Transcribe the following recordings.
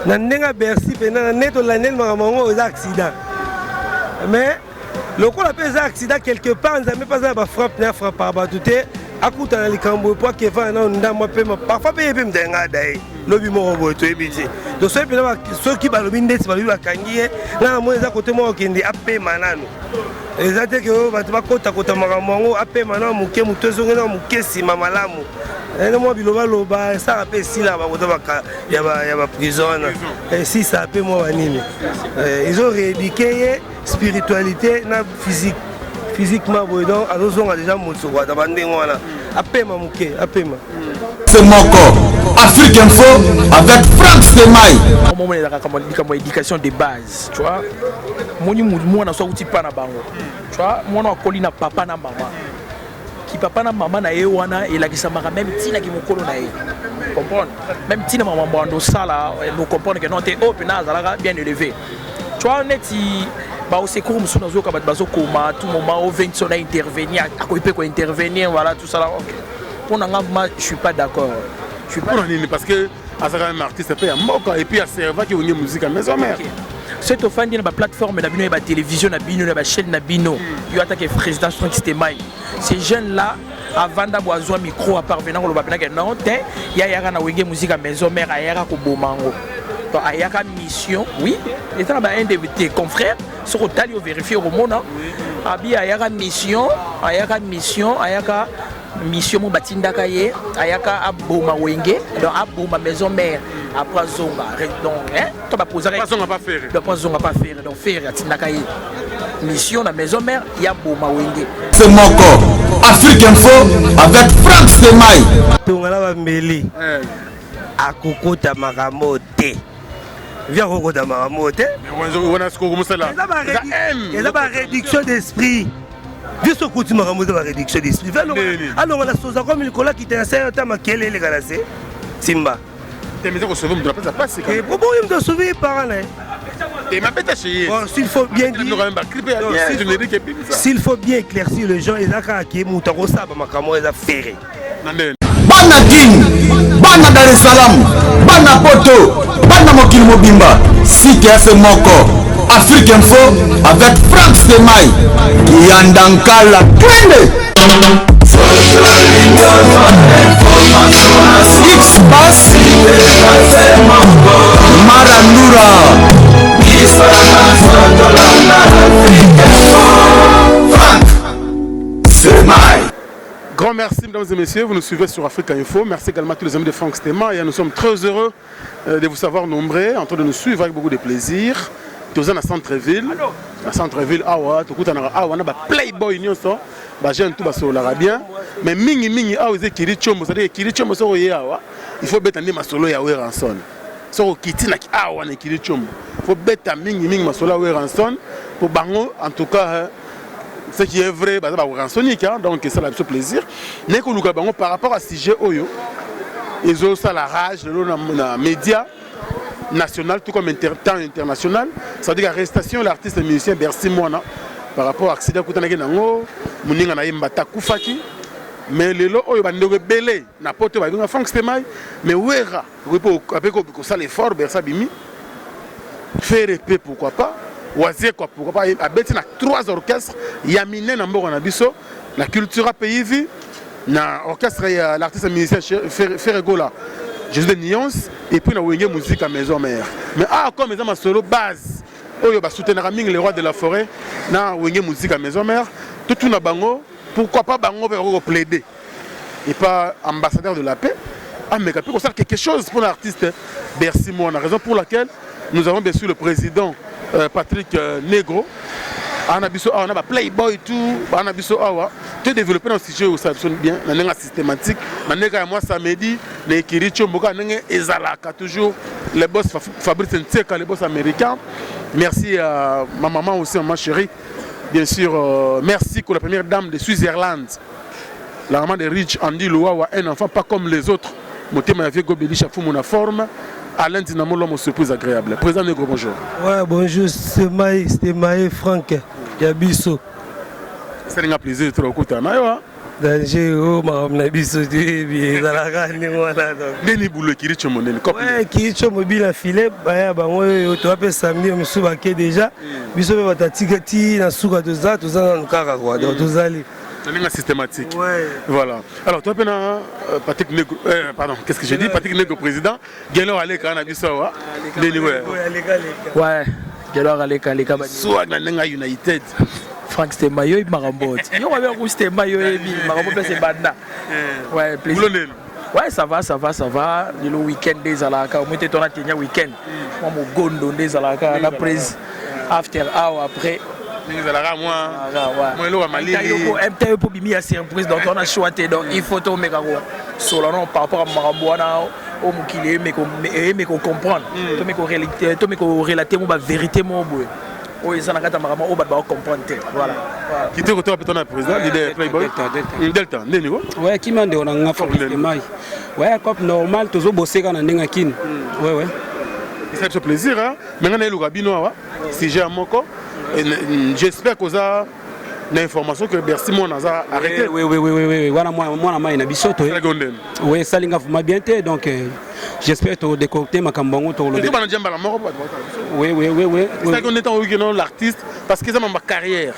Nandenga Bercy pendant neto l'année mamango aux accidents. Mais le coup la pèse accident quelque part, on n'a pas ça frappe n'a frappe par batouté. À côté dans les cambos pour que va non ndamwa pema parfois payer pema denga dai lobi mo boto ebiti donc ceux qui balobi ndeti balobi bakangie na mo eza côté mo okende apema nanu ezate que batu bakota kota makambo apema na muke mutozo na muke sima malamu ene mo biloba loba ça rappelle si là bakota baka ya ba prison et si ça appelle mo banini ils ont rééduqué spiritualité na physiquement donc alors on a déjà monté quoi d'abandonner voilà apema muke apema c'est mon corps Afrique Info avec Franck Stemai moment il y a comme éducation de base tu vois moi na so uti pa na bango tu vois moi na kolina papa na maman qui papa na maman na ye wana et la qui ça mara même tina qui mokolo na ye comprendre même tina maman bando sala nous comprendre que non t'es open azala bien élevé tu vois neti ba au secours musu nazo ka bazo koma tout moment au 20 on a intervenir à quoi peut intervenir voilà tout ça là OK pour nga je suis pas d'accord je suis pas parce que azaka un artiste peut moka et puis à serva qui une musique à maison mère cette offense na ba plateforme na bino na ba télévision na bino na ba chaîne na bino yo attaque président Franck Stemai ces jeunes là avant d'avoir micro à parvenir le babina que non ya yaka na wenge musique à maison mère ayaka ko bomango donc ayaka mission oui et ça ba un de tes confrères sur tali vérifier au monde abi ayaka mission mon batinda kaye ayaka aboma wenge donc aboma maison mère après zonga donc hein tu vas poser pas zonga pas faire donc faire atinda kaye mission la maison mère ya boma wenge c'est mon corps Afrique Info avec Franck Stemai tongala ba mbeli akokota makamote viens kokota makamote on a ce qu'on ça là ça ba réduction d'esprit viens ce côté makamote ba réduction d'esprit alors on a soza comme Nicolas qui t'a un temps makele les gars c'est Simba t'es mais on se veut me pas ça passe et bon il me sauver par là et ma bête chez s'il faut bien dire s'il faut bien éclaircir les gens ils a qui mutako ça ba makamo ils a ferré bana king bana Dar es Salaam bana poto bana mokili mobimba site c'est mon corps Afrique Info avec Franck Stemai Yandankala twende X-Bass Marandura Franck Stemai. Grand merci mesdames et messieurs, vous nous suivez sur Africa Info. Merci également à tous les amis de Franck Stemai et nous sommes très heureux de vous savoir nombreux, en train de nous suivre avec beaucoup de plaisir. Tous en centre-ville, awa, tout on a Playboy nyonso, ba jeune tout ba so l'arabien, mais mingi awa ze kiri chombo, c'est-à-dire kiri chombo so awa, il faut beta ndi masolo ya we ranson. So kitina ki awa na kiri chombo. Il faut beta mingi masolo we ranson pour bango en tout cas ce qui est vrai, bah ransonique donc ça a fait plaisir. Mais qu'on nous bango par rapport à ce sujet oyo, ils ont ça la rage de nos médias national tout comme temps international, ça veut dire l'arrestation de l'artiste et musicien Bercy Moana par rapport à l'accident que tu as nango muninga na yembata kufaki mais lelo oyo bandeko belé na poto ba nga Franck Stemai mais wera repo avec ko ça l'effort Bercy bimi faire épée pourquoi pas oisier quoi pourquoi pas abeti na 3 orchestres yamine na mboko na biso la culture pays vie na orchestre l'artiste et musicien Ferregola Jésus de nuance et puis na wenge musique à maison mère mais comme ils ont ma solo base oyo ba soutenir mingi les rois de la forêt na wenge musique à maison mère tout na bango pourquoi pas bango pour plaider et pas ambassadeur de la paix mais peut faire quelque chose pour l'artiste Bercy Moana, raison pour laquelle nous avons bien sûr le président Patrick Negro on a ba Playboy tout on a biso awa te développer dans sujet où ça sonne bien na nga systématique na nga moi samedi les kiricho mboka nga ezalaka toujours les boss Fabrice Nteka les boss américains merci à ma maman aussi ma chérie bien sûr merci pour la première dame de Switzerland la maman de Rich Andy Loa un enfant pas comme les autres motema avec Gobelisha Fumuna forme Alain Dinamo l'homme surprise agréable. Président Negro, bonjour. Ouais, bonjour, Stemai Franck Yabiso. C'est un plaisir de te rencontrer. danger o makambo na biso te ezalaka ndenge wana ndeni bulo ekiricho monene kiricho mobile na filet baya bango oyo toapesa samedi mosusu bake déjà biso mpe batatika ti na suka toza nanu kaka kwa donc tozali ndenge systématique. Voilà. Alors toi pena Patrick Negro pardon, qu'est-ce que j'ai dit? Patrick Negro président, Gelor Aleka na biso wa. Ndeni ouais. Gelor Aleka ba. Soit na Nenga United. Frank Stemayo et Marambot. Yo va bien Stemayo et Marambot c'est banda. Ouais, plaisir. Ouais, ça va. Le week-end des alaka, on était ton atelier week-end. Moi mon gondo des alaka la prise after hour après. Moi le Mali. Un peu bimi à surprise donc on a choisi donc il faut tout mettre solo par rapport à Marambot na au mukile mais qu'on comprendre. Tout mais qu'on relater mon vérité mon boy. Oui, ça n'a pas de comprendre. Voilà. Qui te retrouve ton président, leader Playboy Delta, Nénigo? Ouais, qui m'a dit on a fait mai. Ouais, comme normal, toujours bosser quand on est kin. Ouais. C'est un plaisir, hein. Maintenant, il y a Bino, si j'ai un moko, j'espère que ça. L'information que Bercy mon a arrêté. Oui. Voilà moi na ina bisoto. Oui, ça linga m'a bien été donc j'espère te décocter ma kambongo to le. Tu vas la mort. Oui. C'est qu'on est en week-end l'artiste parce que ça ma carrière.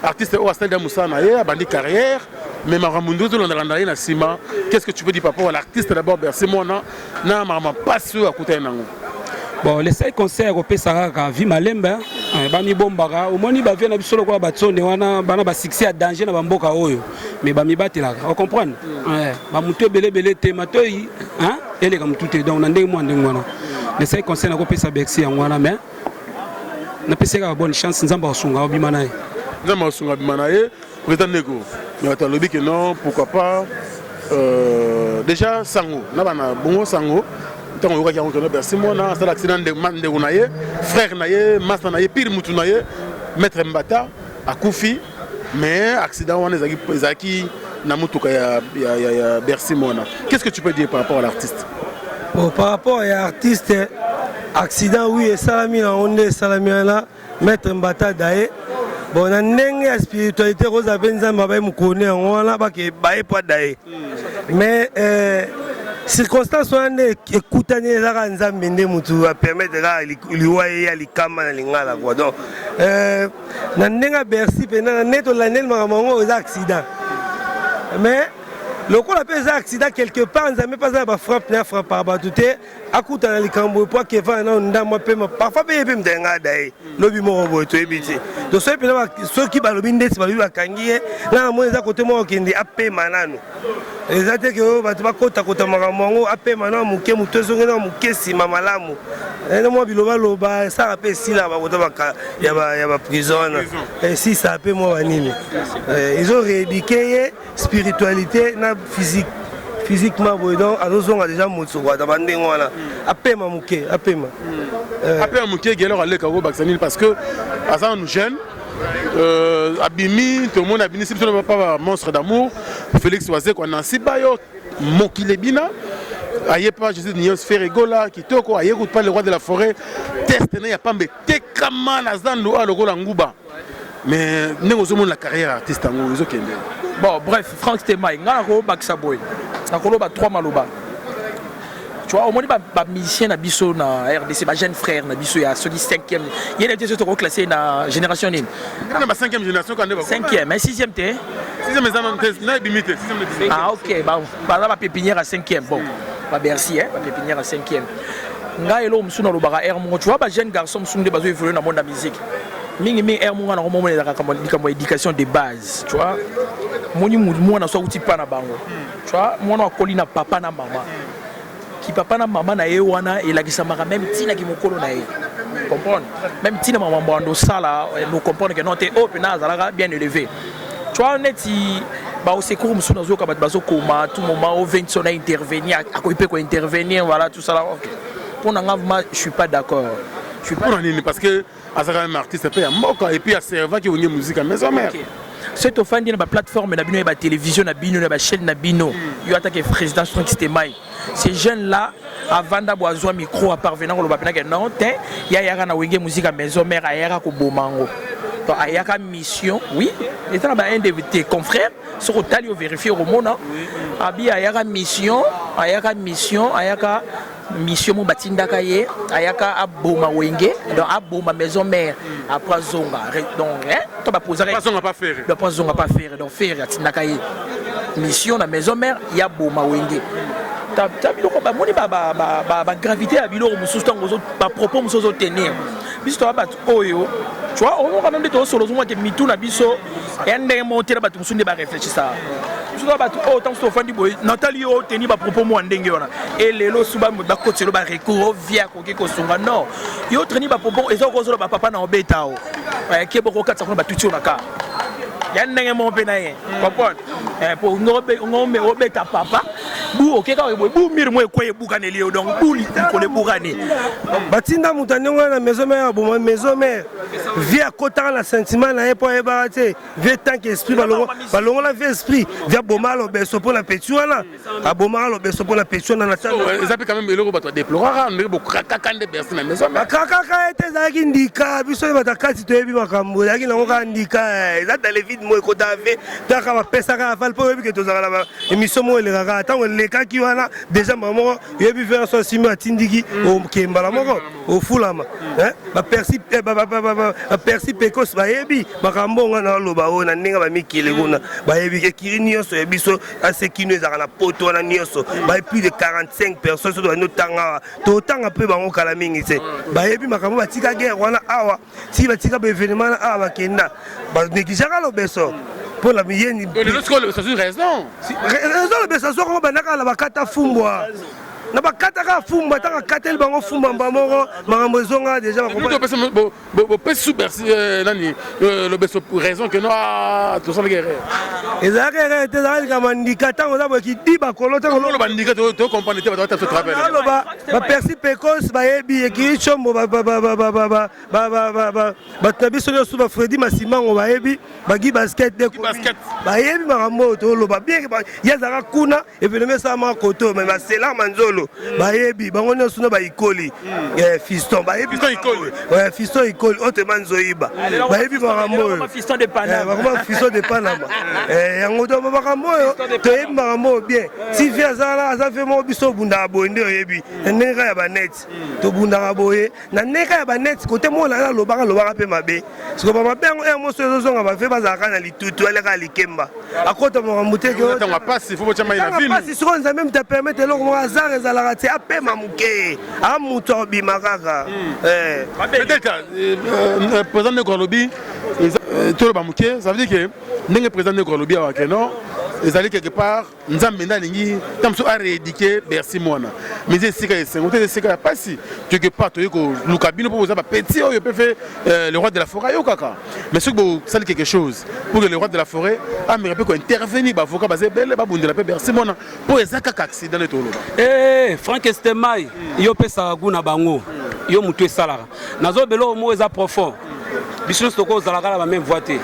Artiste au Astel Moussa na ye bandi carrière mais ma ramundo to l'andalaye na sima. Qu'est-ce que tu peux dire par rapport à l'artiste d'abord Bercy mon na mama pas sûr à côté nango. Bon, les 5 concerts au Pesaraka, Vimalemba, Bami Bombara, au Moni Bavia na bisolo kwa batsone wana bana ba succès à danger na bamboka oyo. Mais Bami batela, on comprend. Ba muto belé tematoi, hein? Elle est comme tout est donc na ndenge mwana. Les 5 concerts na ko pesa Bercy en wana mais na peseka bonne chance nzamba osunga obimana. Nzamba osunga bimana ye, président Nego. Mais tu lobi que non, pourquoi pas déjà Sango, na bana bongo Sango. Tant on voit qu'il y a un Bercy mon a c'est l'accident de Naye, frère Naye, master Naye, pire mutu Naye, maître Mbata à Koufi, mais accident on est Zaki Namutuka ya Bercy mon. Qu'est-ce que tu peux dire par rapport à l'artiste? Bon, par rapport à l'artiste, accident oui et salami na onde salami là, maître Mbata Daye. Bon, na ndenge ya spiritualité rosa benza mabai mukone on là ba ke bae pas Daye. Mais circonstances sont écoutées là nzambe nde mutu a permettre là liwaye ya likama na lingala quoi donc na ndenga Bercy pena neto la nel mamango aux accidents mais le coup la pesa accident quelque part nzambe pas ba frappe na frappe par batute akuta na likambo po ke va na ndamo pema parfois pe pe mdenga dai lobi mo bo to ebiti donc so pena so ki balobi ndesi balobi bakangie na mo eza côté mo kende apema nanu ezate ke bato bakota makambo apema na muke mutozonge na muke sima malamu ene mo biloba loba ça rappelle si là bakota baka ya ba prison et si ça appelle moi banini ils ont rééduqué spiritualité na physiquement donc azozonga déjà mutsu kwa tabandengo wana apema muke apema muke gelor aleka ko baksanil parce que azan nous jeune abimi tout le monde abini si on pas monstre d'amour Félix Oazé qu'on a sibayo mokilebina aye pas Jésus nios feregola kitoko aye pas le roi de la forêt test na ya pambe tekama na zando a lokola nguba mais nengo zo mon la carrière artiste ngo zo kende. Bon bref Frank Stemayo ngana ko bakisa boy na ko loba 3 maloba. Tu vois, au moins, les musiciens na biso na RDC, les jeunes frères na biso, il y a ceux qui 5e. Il y a des gens qui sont classés dans la génération 1. Il y a la 5e génération quand même. 5e, mais 6e t'es 6e, c'est limité. Ah, ok, par là, ma pépinière à 5e. Bon, ma Bercy, ma pépinière à 5e. Nga elo msuna lo baka air mon. Tu vois, les jeunes garçons msuna bazo évoluer dans le monde de la musique. Mingi air mon na moment de éducation de base, tu vois. Moi na so outi pa na bango. Tu vois, moi na koli na papa na maman. Qui papa na maman na wana et la kisamara même tina ki mokolo na ye comprendre même tina maman bando sala nous comprendre que non t'es haut na zalaka bien élevé tu vois neti ba au secours msuna zo ka bazo koma tout moment au 20 sona intervenir à ko peut ko intervenir voilà tout ça là OK pour nga je suis pas d'accord je suis pas parce que azaka un artiste peut mboka et puis à serva qui onye musique à maison mère. C'est au fin de la plateforme, la télévision, la chaîne, il attaque le président Frank Stemayo. Ces jeunes-là, avant d'avoir un micro à parvenir au Bapena, non, il y a une musique à maison mère, il y a un bomango. donc ayaka mission oui et ça un de tes confrères sur hôtel yo vérifier au monde abi ayaka mission mon batindaka ye ayaka aboma wenge donc aboma maison mère après zonga donc to ba poser pas zonga pas faire donc faire atindaka ye mission na maison mère ya boma wenge ta biloko ba moni ba gravité ya biloko mususu tango ba propos mususu tenir biso ba oyo tu vois on va même de solo zo que mitu na biso et ndenge monter ba mususu ne ba réfléchir ça tu vois ba oh tant que fandi boy Nathalie o tenir ba propos mo ndenge wana et lelo suba ba kotelo ba recours via ko ke ko songa non yo tenir ba propos et ça ko zo ba papa na obeta o ke boko katsa ko ba tuti na ka ya ndenge mo pe na ye comprendre pour ngombe obeta papa bu okeka we bu mir mo ekoye bukaneli yo donc bu li ko le bukane batinda mutanengo na maison mère bon maison mère via kota na sentiment na epo ebarate via tant que esprit balongo la vie esprit via bomalo beso pour la petuana abomalo beso pour la petuana na tano ça peut quand même le bato déplorer on beaucoup kaka de personnes na maison mère kaka était zaki ndika biso batakati to yebi makambo yaki na ngoka ndika eza dans les vides mo ekota ve taka ba pesa ka fal po yebi ke to zala ba émission mo le kaka tango le kaki wana déjà maman yebi faire so simi atindiki o kembala moko o fulama ba persi ba persi pekos ba yebi makambo ngana loba ona ninga ba mikile kuna ba yebi ke kirinio so yebi so asekino ezaka na poto wana nioso ba plus de 45 personnes so do no tanga to tanga pe bango kala mingi se ba yebi makambo ba tika guerre wana awa si ba tika ba événement awa kenda ba nekijaka lo beso pour la mienne ça c'est raison le beso so ko banaka la bakata fumbwa na bakata ka fumba taka katel bango fumba mbamoko makambo zonga déjà bo pe super nani le beso pour raison que non tout ça guerre eza guerre te za ka mandika tango za boki diba kolo tango lo bandika to comprendre te ba to travailler ba persi pekos ba yebi eki chombo ba tabiso yo suba Freddy Masimango ba yebi ba gi basket de ba yebi makambo to lo ba bien ya za kuna événement ça ma koto mais c'est là manzolo ba yebi bango ne suna ba ikoli fiston ba yebi fiston ikoli ote manzoiba ba yebi makambo fiston de Panama fiston de Panama yango to makambo to yebi makambo bien si via za fait mo biso bunda bonde yebi neka ya ba net to bunda boye na neka ya ba net côté mo la lobaka pe mabe siko ba mabe ngo mo so zonga ba fe bazaka na litutu ale ka likemba akota makambo te ke on va passer faut chama ina ville passer siko nza même te permettre lo mo azar ezala te apema muke amuto bimakaka peut-être président de Kolobi tout le bamuke ça veut dire que ndenge président de Kolobi a keno ils allaient quelque part nzambe ndalingi tamso a rééduquer Bercy mona mais c'est sika et c'est sika pas si quelque part to yeko lukabino pour ça petit yo peut faire le roi de la forêt yo kaka mais ce que ça dit quelque chose pour que le roi de la forêt a me peut intervenir ba avocat basé belle ba bundela pe Bercy mona pour ezaka accident le tolo Frank Estemai yo pesa guna bango yo mutu esalaka nazo belo mo eza profond biso soko zalaka la même voiture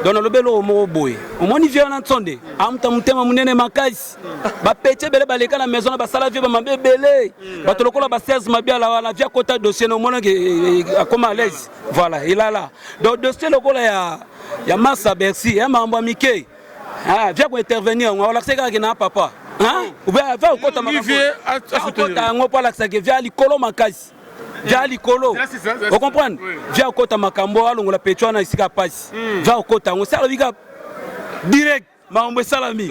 donc le belo mo boy omoni vient na tsonde amta mutema munene makasi ba pete bele baleka na maison ba sala vie ba mabebele ba tolokola ba 16 mabia la wana via kota dossier no mona ke akoma à l'aise voilà il a là donc dossier lokola ya Massa Bercy mambo mike via ko intervenir on la seka ke na papa ou bien va kota makambo kota ngopa la seka via likolo makasi via likolo vous comprenez via kota makambo alongo la petwana isika pasi via kota ngo sala bika direct makambo salami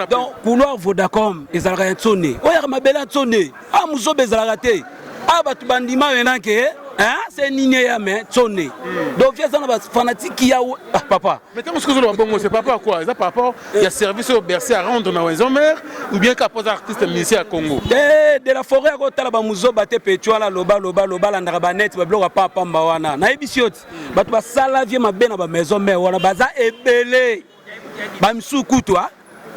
donc couloir Vodacom ezalaka ya tsone oya mabela tsone muzobe ezalaka te batu bandima maintenant ke c'est nini ya mais tsone donc via sana ba fanatique ya papa mais tant que le bongo c'est papa quoi ça par rapport il y a service au Bercy à rendre na maison mère ou bien qu'apose artiste musicien à Congo de la forêt ko tala ba muzoba te petwa la loba la ndaka ba net ba bloka papa mba wana na ebisioti batu ba sala vie mabena ba maison mère wana baza ebele ba msuku toi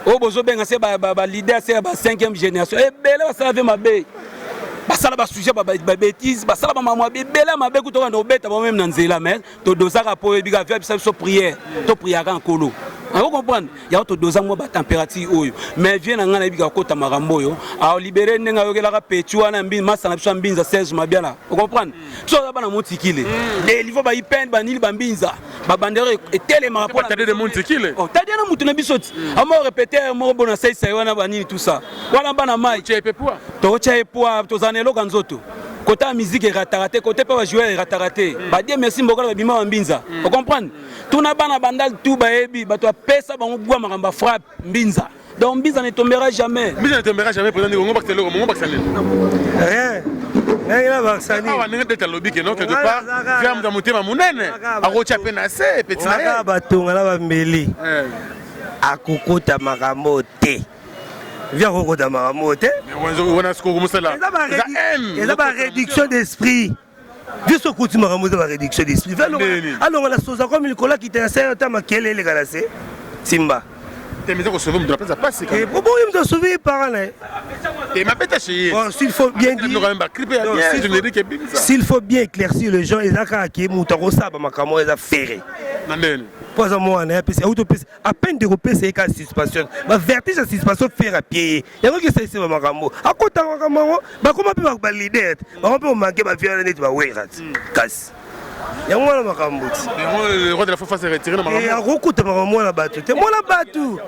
o bozo benga se ba leader se ba 5e génération ebele ba sala vie mabe basala ba sujet ba bêtise basala ba mamwa bebele mabe kutoka na obeta ba même na nzela mais to dosaka po ebika via biso prière to prière en kolo Vous comprenez? Il y a autre 2 ans moi température oyo. Mais vient na ngana bika kota makambo yo. A libérer nenga yokela ka petua na mbin masa na biso mbinza 16 mabia là. Vous comprenez? So ba na montikile. Les livres ba ipen ba nili ba mbinza. Ba bandere etele ma rapport de montikile. Oh, t'as dit na mutu na bisoti. Amo répéter mo bona sai sai wana ba nini tout ça. Wala bana mai. Tu es pepua. To cha epoa to zanelo kanzoto. Côté musique ratarate, côté pas jouer ratarate. Ba dire merci mbokala ba bima mbinza. Vous comprenez? Tuna bana bandal tout ba ebi ba to pesa ba ngwa makamba frappe mbinza. Donc mbinza ne tombera jamais. Mbinza ne tombera jamais président Ngongo Bakselero, Ngongo Bakselero. Rien. Rien Baksani. Ah, on est de lobby que non quelque part. Ferme dans motema munene. A rocha penase petit na. Ba tonga ba mbeli. Akokota makambo te. Viens kokota makambo te. On a ce qu'on commence là. Il y a pas réduction d'esprit. Viens ce côté makambo de la réduction d'esprit. Alors on a chose comme Nicolas qui t'insère un temps quel est le gars c'est Simba. T'es mis au sauver me doit pas passer. Et bon il me sauver par là. Et ma bête chez. Bon s'il faut bien dire. S'il faut bien éclaircir les gens ils a qui mutaro ça ba makambo ils a ferré. Pas à moi, à peine de repérer ces cas de suspension. Ma vertige à suspension faire à pied. Il y a un qui s'est ma maman. À côté de ma maman, comment peut-on valider? On peut manquer ma fille à l'année de ma ouérat. Casse. Il y a moi la maman. Le roi de la fois s'est retiré. Et à recours de ma maman la battue. Moi la battue.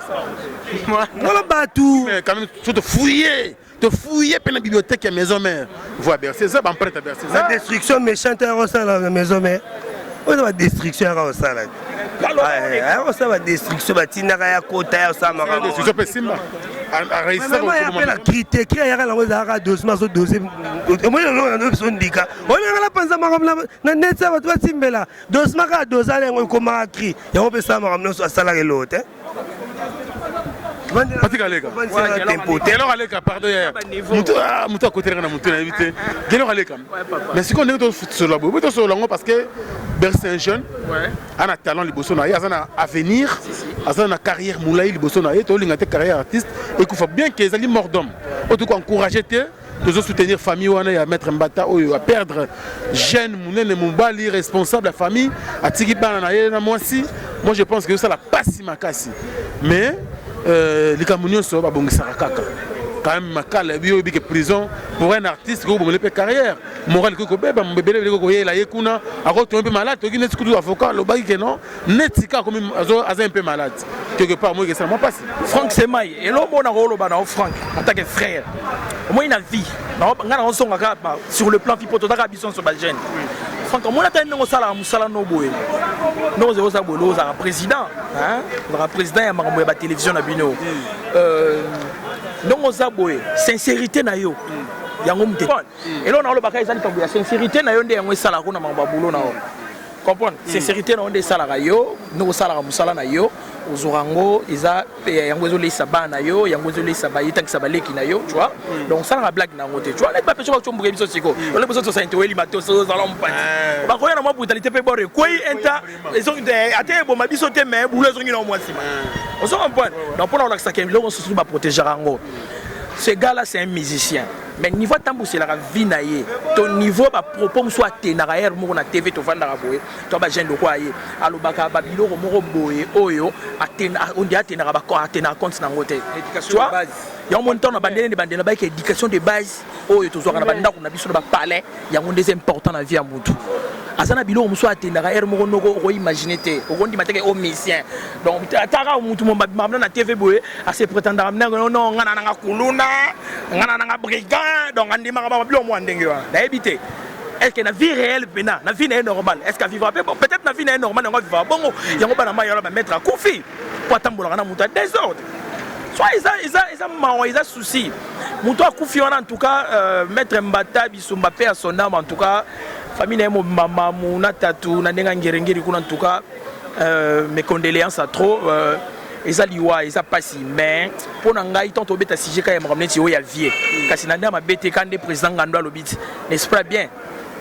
Moi la battue. Mais quand même, tu te fouiller. Te fouiller pour la bibliothèque à maison mère. Vois Bercé ça, emprunte à Bercé ça. La destruction méchante à la maison mère. On a la destruction à ça là. Alors ça va destruction batina ya kota ya ça mara. Destruction pessimba. A réussir à la critiquer ya la ngoza ka dosima so dossier. Moi on a besoin d'ika. On a la panza mara na net ça va toi timbela. Dosima ka dosale ngo koma cri. Ya on peut ça mara no so sala l'autre. Patikaleka. Alors aleka pardon ya. Muto côté na muto na éviter. Gelo aleka. Mais si on est dans sur la bobo sur lango parce que Bercé un jeune. A un talent liboso na ya a avenir, a une carrière moulay liboso na ya to linga te carrière artiste et qu'il faut bien qu'ils ali mort d'homme. En tout cas encourager te de soutenir famille wana ya mettre mbata oyo à perdre jeune munene mumbali responsable la famille a tiki bana na ye na mwasi. Moi je pense que ça la passe makasi. Mais les Camerounais sont pas bons kaka. Quand même makala bio bi que prison pour un artiste qui a une carrière moral ko beba mbebele ko yela yekuna akoto un peu malade to ki kudu avocat lo ba ki non netika comme azo un peu malade quelque part moi que ça m'a passé Franck Semai et l'homme on a rolo ba na Franck en tant que frère moi il a vie ngana on songa ka sur le plan fipoto ta bison sur ba jeune Franck on a tenu ngosala musala no boye no zo sa bolo za président hein le président ya makambo ya ba télévision na bino donc oza boye sincérité na yo yango mute et là on a le bakay ezali kambo ya sincérité na yo nde yango esala ko na mababulo na yo comprendre sincérité na onde esala yo no osala musala na yo ozorango eza yango ezole saba na yo yango ezole saba yita kisabaleki na yo tu vois donc ça la blague na ngote tu vois n'est pas péché ba chombuke biso siko on le besoin de sainte weli mato so zala mpati ba ko yana mo brutalité pe bore ko enta ils ont ate bo mabiso te mais boulot zongi na moi sima on se comprend donc pour la ça qui on se ba protéger rango ce gars là c'est un musicien mais niveau tambo c'est la vie na ye ton niveau ba propos soit tenaraire mo na TV to vanda boye to ba jeune lokwa ye alobaka ba biloko mo boye oyo atena on dit atena ba ko atena compte na ngote éducation de base ya mon temps na bandela ba éducation de base oyo to zo na banda ko na biso ba palais ya ngo des important na vie ya mutu azana biloko mo soit tenaraire mo no ko imaginer te o gondi mateke o musicien donc ataka mutu mo ba na TV boye à se prétendre non ngana na kuluna ngana na brigand donc on dit ma bilo mo ndenge wa na éviter est-ce que la vie réelle pena la vie est normale est-ce que vivre peut-être la vie est normale on va vivre bongo yango bana ma yala ba mettre à Kofi pour tambola na muta désordre soit ils a souci muto a Kofi en tout cas mettre mbata bisumba pe à son âme en tout cas famille na mama muna tatu na ndenga ngerengeri kuna en tout cas mes condoléances à trop ezaliwa eza pasi mais pona ngai tant obeta sujet ka ya mramne ti o ya vie kasi nanda ma bete kande président ngando alobiti n'est-ce pas bien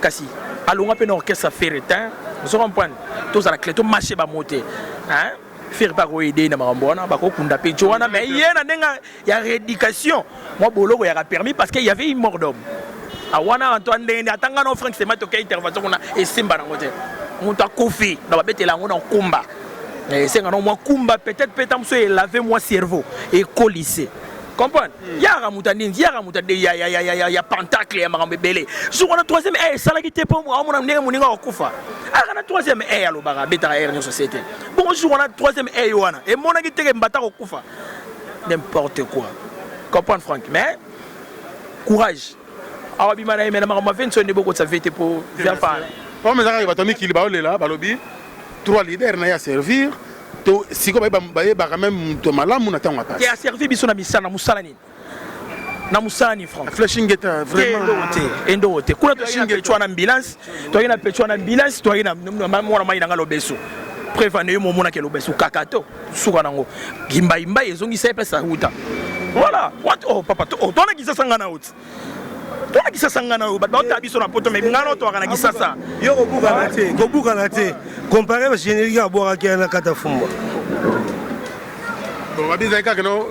kasi alonga pe na orchestre faire temps vous comprenez tous à la clé to marcher ba monter hein faire pas ko aider na marambona ba ko kunda pe joana mais yena ndenga ya rééducation moi boloko ya permis parce qu'il y avait une mort d'homme awana Antoine ndende atanga no Franck Semai to ka intervention kuna e simba na ngote muta Kofi na ba bete la ngona komba c'est quand moi kumba peut-être il laver moi cerveau et colisser. Comprendre? Yara moutani, ya pentacle ya marambe belé. Sur la troisième ça la qui était pour moi, mon amener mon ninga okufa. La troisième alo bara beta air dans société. Bon sur la troisième wana et mon qui te mbata okufa. N'importe quoi. Comprendre Franck, mais courage. Arabi mana mais ma 20 de beaucoup de sa vérité pour faire parler. Pour mes amis batami qui ba là balobi 3 leaders na ya servir. Si comme ba même to malamu na tango passe. Qui a servi biso na misana musala ni. Na musala ni Franck. Flashing est vraiment endo te. Kuna to shinge tu na ambulance, to ina pecho na ambulance, to ina mwana mai na ngalo beso. Prévane yo momona ke lo beso kakato. Suka nango. Gimba imba ezongi sa pesa huta. Voilà. What oh papa to na kisa sangana out. To na kisa sangana out. Ba ta biso na poto mais ngano to kana kisa sa. Yo kobuka na te. Comparé au générique à boire qui est na katafumba. Bon, Rabizai ka no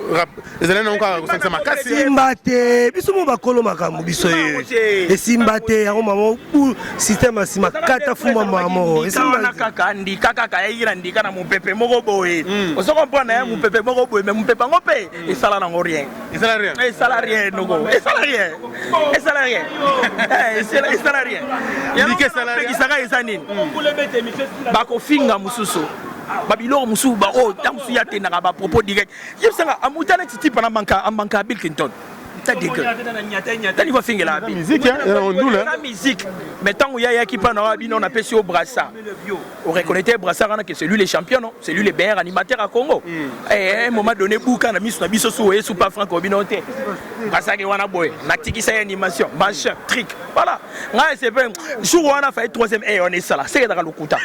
ezana nonka kusenza makasi. Simbate, biso mo bakolo makambo biso ye. E simbate ya mama pour système asima katafumba mama. E simbana kaka ndi kaka ka yira ndika na mupepe moko boye. Oso comprendre ya mupepe moko boye mais mupepe ngope et sala na rien. Et ça rien. Et sala rien noko. Et sala rien. Et sala rien. Et sala rien. Ya ndike sala rien. Kisaka ezanini. Bako finga mususu. Babylon musu ba oh tamsu ya te na ba propos direct yebsanga amutana titi pana manka Bill Clinton ta digue tani va finir la musique hein on nous là la musique mais tant où ya qui pana wa bino on appelle sur Brassa on reconnaît Brassa que c'est lui le champion non c'est lui le meilleur animateur à Congo et à un moment donné bouka na miso na biso so et sous pas Franco binoté Brassa ki wana boy na tiki sa animation machin trick voilà nga c'est ben jour on a fait troisième et on est ça là c'est dans le kuta.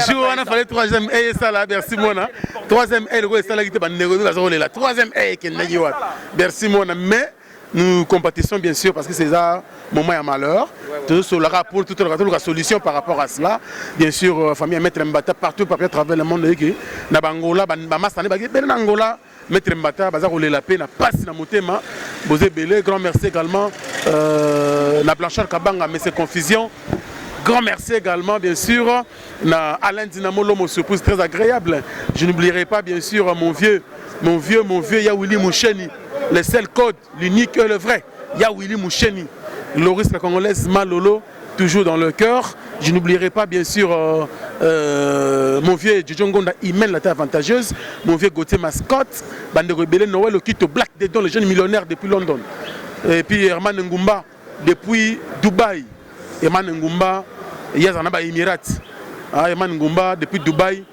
Jour on a fallu troisième et ça là merci mona troisième et le ça là qui était négocié la troisième et qui n'est pas merci mona mais nous compatissons bien sûr parce que c'est un moment de malheur tout sur le rapport toute la solution par rapport à cela bien sûr famille Maître Mbata partout à travers le monde qui na Bangola ba masane ba ben Angola Maître Mbata baza rouler la paix na passe na motema bozé belé grand merci également na Blanchard Kabanga mais c'est confusion. Grand merci également, bien sûr, à Alain Dinamo, l'homme surprise très agréable. Je n'oublierai pas, bien sûr, mon vieux Yawili Moucheni, le seul code, l'unique et le vrai, Yawili Moucheni, Loris la Congolaise Malolo, toujours dans le cœur. Je n'oublierai pas, bien sûr, mon vieux Djongonda Imen, la terre avantageuse, mon vieux Gauthier Mascotte, Bande Rebelle Noël, Okito Black Dedon, le jeune millionnaire depuis London. Et puis Herman Ngumba, depuis Dubaï. Herman Ngumba, Yazanaba Emirates. Herman Ngumba, depuis Dubaï.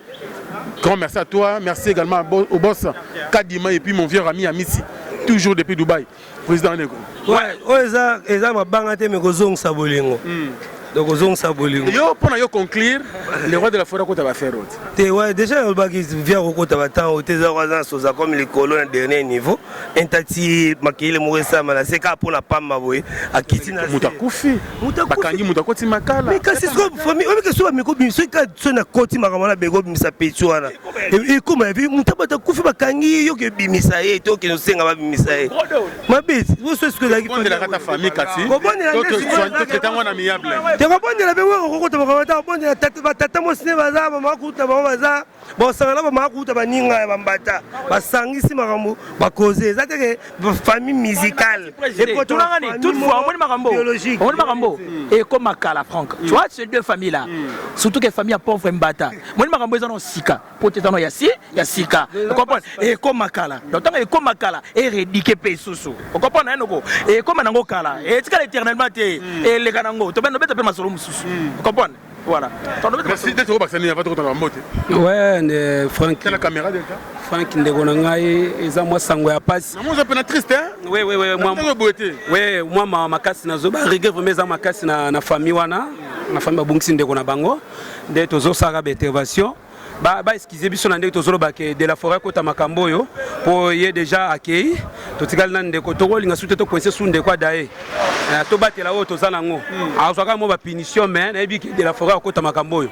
Grand merci à toi. Merci également au boss Kadima et puis mon vieux ami Amissi. Toujours depuis Dubaï. Président Negro. Ouais, ça m'a bangaté, mais Gozong Sabolingo. Donc Gozong Sabolingo. Yo, pour nous conclure, le roi de la forêt, quoi va faire autre. Ouais, déjà, le bac vient au côté de temps, au Tézar, comme les colons de dernier niveau. Intati, Makile Mouressa, Malaseka, pour la Pam Maboé, à Kitina. Moutakufi. Bakangi, Moutakoti Makala. Mais quand c'est ce que famille, on est sur la micro, ceux qui sont à côté, Maramana, Bego, Missa Pétuana. Et comme elle vit, Moutakufi, Bakangi, Yoke Bimisae, Toki, nous sing about Bimisae. Ma bête, vous savez ce que la famille, Kati. Tu vas prendre la béoua au côté de la tata, mon cinéma, ma couta, baza, bon, ça va, ma couta, baninga, bambata, basangisi, maramou, bakoze, ça c'est une famille musicale. Toutefois, on est biologique. On est marambo. Et comme Makala, Franck. Tu vois, ces deux familles-là, surtout que les familles pauvres et mbata. Moi, je marambo, ils ont Sika. Peut-être qu'il y a Sika. Vous comprenez? Et comme Makala. Donc, comme Makala, et rédiqué Pessoso. Vous comprenez? Et comme Nangokala. Et c'est l'éternellement, et les Ganango. Tu peux vous comprenez? Voilà. Merci d'être au vaccin, à votre mot. Ouais, Franck. Quelle caméra déjà? Franck Ndegonangai, ils ont moi sangoué à passe. Moi, j'ai un triste, hein? Oui, moi, ma casse n'a pas regret, mais ma casse na famille, na famille Bungsi Ndegonabango, d'être aux Osara d'intervention. Excusez moi de la forêt kota makamboyo pour y déjà accueilli to tikal nan de ko to linga sute to coincé sous de quoi daé to batela o to zanango azwaka mo ba punition mais na bi de la forêt kota makamboyo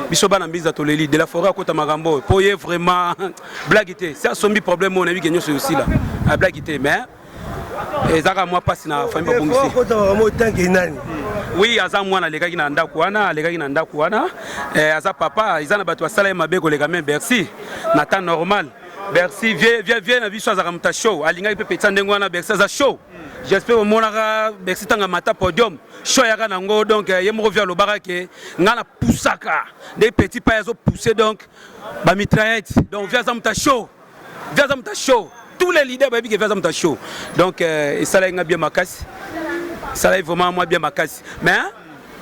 biso bana mbiza to leli de la forêt kota makamboyo pour y vraiment blaguité c'est un sombi problème on a vu que nous aussi là blaguité mais ezaka moi passe na famille Bongisi kota makamboyo tanki nani Oui, aza mwana lekaki na ndako wana, aza papa, izana bato asala ye mabe koleka même Bercy na temps normal. Bercy viens na biso azaka muta show, alingaki pe petsa ndengo wana Bercy aza show. J'espère au monaka Bercy tanga mata podium. Show yaka nango donc ye moko via lo barake ngana poussaka. Des petits pas yazo pousser donc ba mitraillette. Donc via za muta show. Tous les leaders baby qui via muta show. Donc et ça là nga bien makasi. Ça là vraiment moi bien makasi. Mais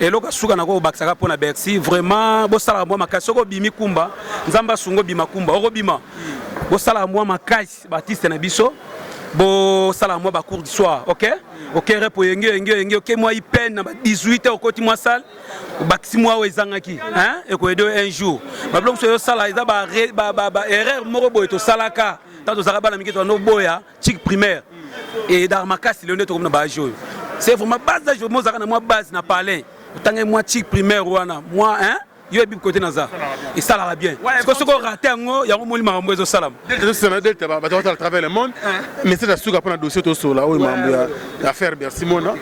et loka suka nako baksaka pona Bercy vraiment bo sala moi makasi ko bimi kumba nzamba sungo bima kumba oko bima bo sala moi makasi Baptiste na biso bo sala moi ba cours du soir OK repo yenge OK moi il peine na 18h au côté moi salle baksi moi wezangaki hein et ko edo un jour ba blok so sala iza ba erreur moko boy to salaka tanto zaka bana miketo no boya chic primaire et dans makasi le neto comme na ba jour c'est vraiment base de moi zaka na moi base na parler autant moi chic primaire wana moi hein yo bib côté naza et ça la bien parce que ce qu'on raté ngo ya mo lima mwezo salam delta ba à travers le monde mais c'est la souka pour un dossier to sola o mambo ya faire Bercy mona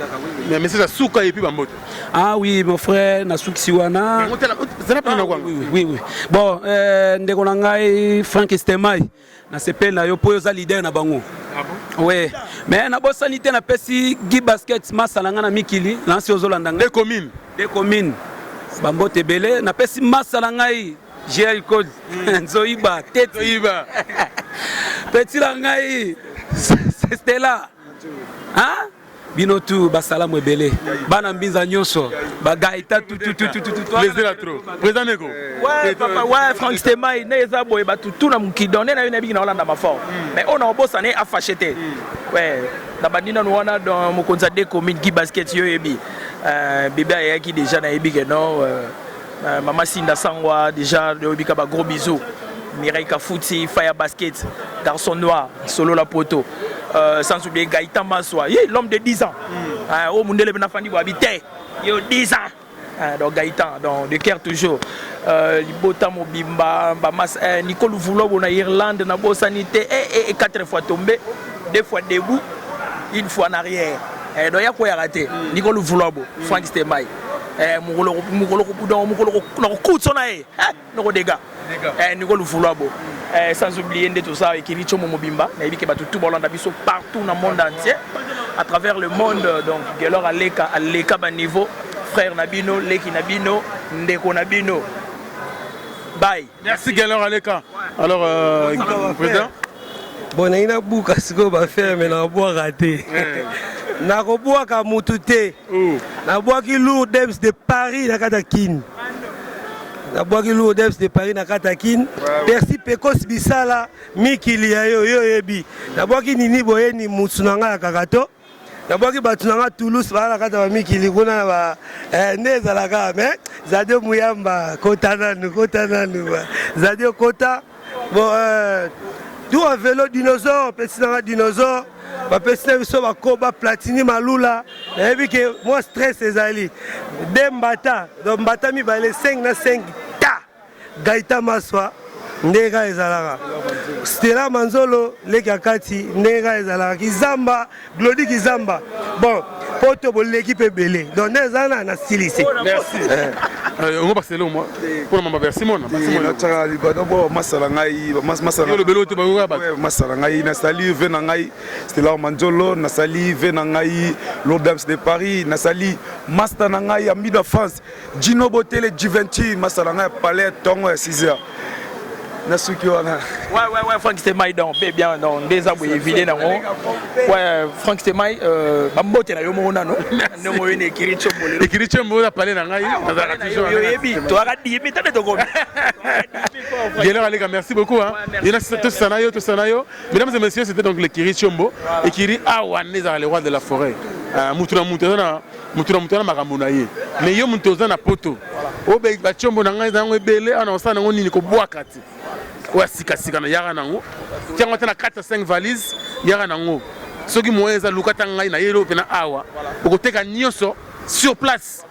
mais c'est la souka et puis ba moto ah oui mon frère na souki siwana oui bon ndeko na ngai Frank Stemai na sepel na yo po za leader na bango ouais mais na bosanité na pesi Guy Basket masalanga na mikili na si ozolanda des communes Bambote belé na pesi masala ngai GL code nzoiba tete iba petit la ngai c'était là hein bino tu basala mo belé bana mbinza nyonso ba gaita tout les là trop président Nego ouais papa ouais Frank Stemai neza boy ba tout na mukidonné na yona bina Hollande mafort mais on a bossa né afachete ouais na bandina no wana dans mokonza de commune Guy Basket yo yebi bébé ayaki déjà na yebi que non maman Sinda Sangwa déjà yebi ka ba gros bisous Mireille Kafouti Fire Basket garçon noir solo la poto sans oublier Gaïtan Maswa l'homme de 10 ans au mundele bena fandi bo habité yo 10 ans donc Gaïtan donc de cœur toujours Libota Mobimba Bamas Nicole Voulobo na Irlande na bo sanité et 4 fois tombé 2 fois debout une fois en arrière donc ya ko ya raté Nicole Voulobo Frank Stemai mukolo no kutsona no dégâts Nicole Voulobo sans oublier tout ça et Kiricho Mobimba na yibike batu tout bolanda biso partout dans le monde entier à travers le monde donc gelor aleka ba niveau frère Nabino Leki Nabino ndeko Nabino bye merci gelor aleka alors président bon ina buka siko ba faire mais na bois raté na ko bois ka mututé na bois ki lourd Dems de Paris na Katakin na bois ki lourd Dems de Paris na Katakin Percy Pekos bisala mikili ya yo yebi na bois ki nini boye ni mutsunanga ya kakato na bois ki batunanga Toulouse bala kata ba mikili kuna ba neza la ka mais zadio muyamba kota nanu zadio kota bon tout un vélo dinosaure, petit dinosaure, petit so ba koba platini malula, et puis que moi stress ezali. Dembata, donc mbata mi ba les 5 na 5 ta. Gaïta Maswa, ndega ezalaka. Stella Manzolo, lekakati, ndega ezalaka. Kizamba, Glody Kizamba. Bon, poto bo l'équipe est belé. Donc nezana na styliste. Merci. On va passer là moi. Pour maman Bercy mon. Nataka libano bo masala ngai, masala. Le belo te ba ngaba. Masala ngai na sali vena ngai. Stella Manzolo, na sali vena ngai, l'Odems de Paris, na sali Master na ngai ami de France. Gino Botele Givenchy, masala ngai palais tongo 6h. Ouais, Frank Stemai donc bien dans des aboués évidés dans ouais Frank Stemai bambote na yo mona no no yene Kiricho bolero Kiricho mo na parler na ngai yo yebi to aga di mi tane to ko Gelor Aleka merci beaucoup hein il a tout sanayo mesdames et messieurs c'était donc le Kiricho Mbo et Kiri awaneza le roi de la forêt mutuna makambo na ye mais yo mutoza na poto o be ba chombo na ngai zango ebele ana osana ngo nini ko bwaka ti ou sika na yara nango tiango tena 4-5 valises yara nango soki moeza lukata ngai na yelo pena awa okoteka nyonso sur place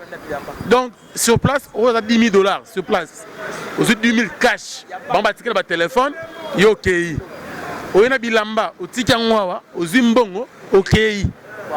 donc sur place on a $10,000 sur place aux 10,000 cash bamba tikela ba téléphone yo okei oyena bilamba otika ngwawa ozimbongo okei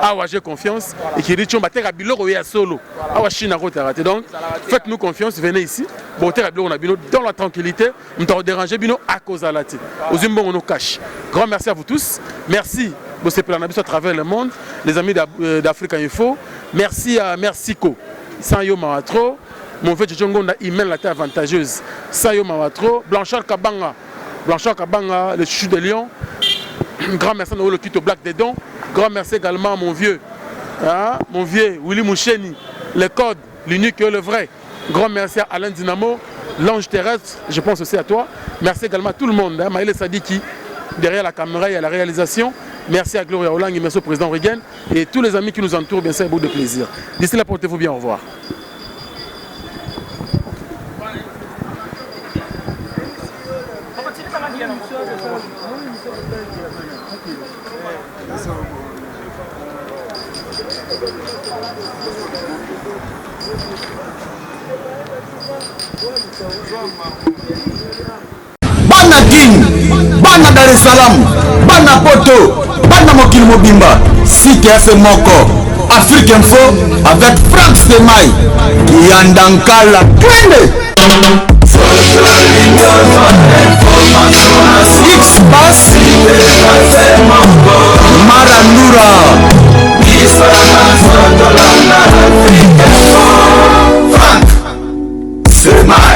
awa j'ai confiance et qui dit tu vas te biloko ya solo awa Chine a raté. Donc faites-nous confiance, venez ici bon te biloko na bino dans la tranquillité, on t'a dérangé bino à cause à la tête ozimbo on nous cache. Grand merci à vous tous, merci Bossé Planabiso à travers le monde, les amis d'Africa Info, merci à Mercico sans yo mawatro mon vieux Tchongo na email la terre avantageuse sans yo mawatro Blanchard Kabanga le chou de Lyon. Grand merci à le Kito Black des Dons. Grand merci également à mon vieux Willy Moucheni, le code, l'unique et le vrai. Grand merci à Alain Dynamo, l'ange terrestre, je pense aussi à toi. Merci également à tout le monde, Maëlle Sadiki, derrière la caméra et à la réalisation. Merci à Gloria Olang et merci au président Reagan et tous les amis qui nous entourent, bien sûr, beaucoup de plaisir. D'ici là, portez-vous bien, au revoir. Bana King, Bana Dar es Salaam, Bana Poto, Bana Mokil Mobimba, CTF Moko, Afrique Info avec Franck Stemai, Kiandankala Twende. X-Pass Marandura Franck Stemai.